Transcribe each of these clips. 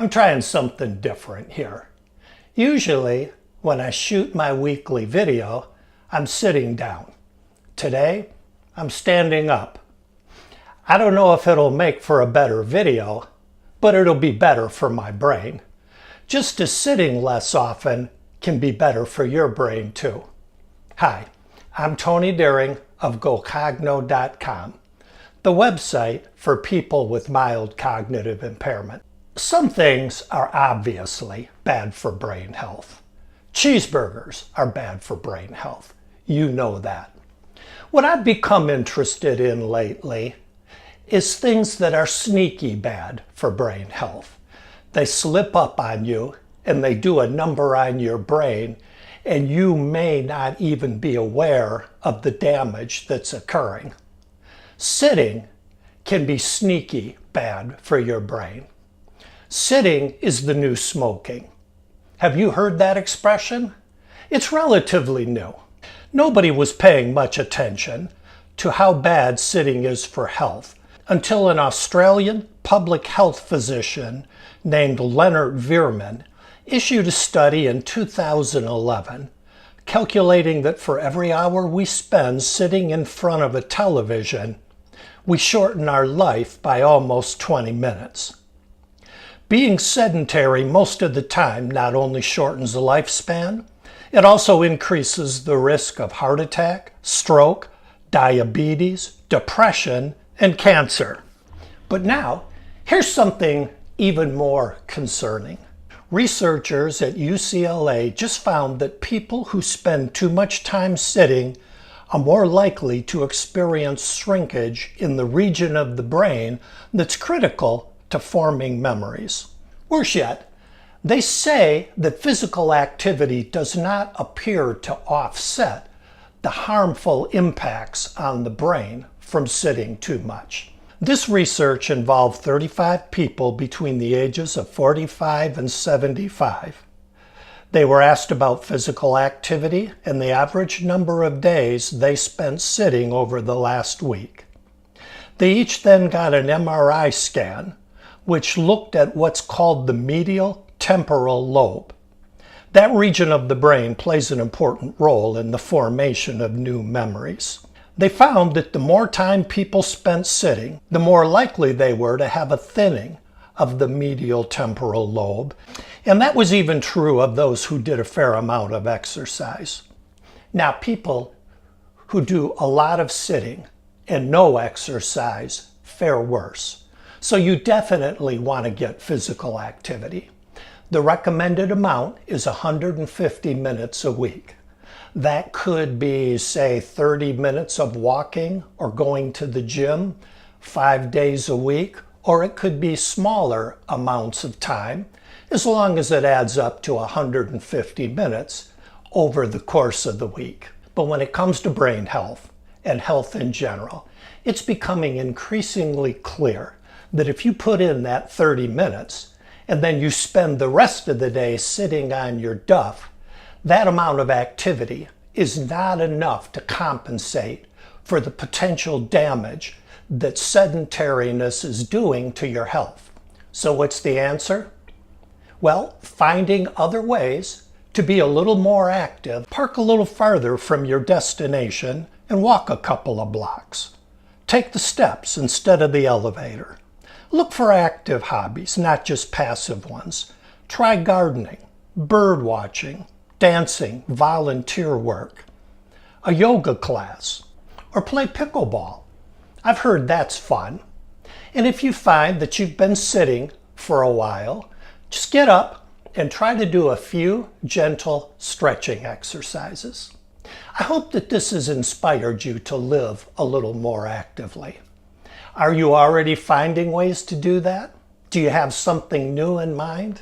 I'm trying something different here. Usually, when I shoot my weekly video, I'm sitting down. Today, I'm standing up. I don't know if it'll make for a better video, but it'll be better for my brain. Just as sitting less often can be better for your brain too. Hi, I'm Tony Deering of GoCogno.com, the website for people with mild cognitive impairment. Some things are obviously bad for brain health. Cheeseburgers are bad for brain health. You know that. What I've become interested in lately is things that are sneaky bad for brain health. They slip up on you and they do a number on your brain, and you may not even be aware of the damage that's occurring. Sitting can be sneaky bad for your brain. Sitting is the new smoking. Have you heard that expression? It's relatively new. Nobody was paying much attention to how bad sitting is for health until an Australian public health physician named Leonard Veerman issued a study in 2011 calculating that for every hour we spend sitting in front of a television, we shorten our life by almost 20 minutes. Being sedentary most of the time not only shortens the lifespan, it also increases the risk of heart attack, stroke, diabetes, depression, and cancer. But now, here's something even more concerning. Researchers at UCLA just found that people who spend too much time sitting are more likely to experience shrinkage in the region of the brain that's critical to forming memories. Worse yet, they say that physical activity does not appear to offset the harmful impacts on the brain from sitting too much. This research involved 35 people between the ages of 45 and 75. They were asked about physical activity and the average number of days they spent sitting over the last week. They each then got an MRI scan, which looked at what's called the medial temporal lobe. That region of the brain plays an important role in the formation of new memories. They found that the more time people spent sitting, the more likely they were to have a thinning of the medial temporal lobe, and that was even true of those who did a fair amount of exercise. Now, people who do a lot of sitting and no exercise fare worse. So you definitely want to get physical activity. The recommended amount is 150 minutes a week. That could be, say, 30 minutes of walking or going to the gym 5 days a week, or it could be smaller amounts of time, as long as it adds up to 150 minutes over the course of the week. But when it comes to brain health and health in general, it's becoming increasingly clear that if you put in that 30 minutes and then you spend the rest of the day sitting on your duff, that amount of activity is not enough to compensate for the potential damage that sedentariness is doing to your health. So what's the answer? Well, finding other ways to be a little more active. Park a little farther from your destination and walk a couple of blocks. Take the steps instead of the elevator. Look for active hobbies, not just passive ones. Try gardening, bird watching, dancing, volunteer work, a yoga class, or play pickleball. I've heard that's fun. And if you find that you've been sitting for a while, just get up and try to do a few gentle stretching exercises. I hope that this has inspired you to live a little more actively. Are you already finding ways to do that? Do you have something new in mind?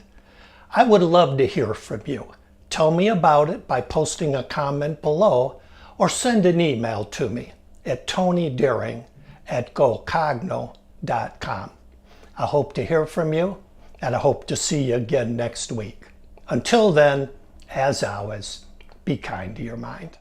I would love to hear from you. Tell me about it by posting a comment below or send an email to me at tonydeering@gocogno.com. I hope to hear from you, and I hope to see you again next week. Until then, as always, be kind to your mind.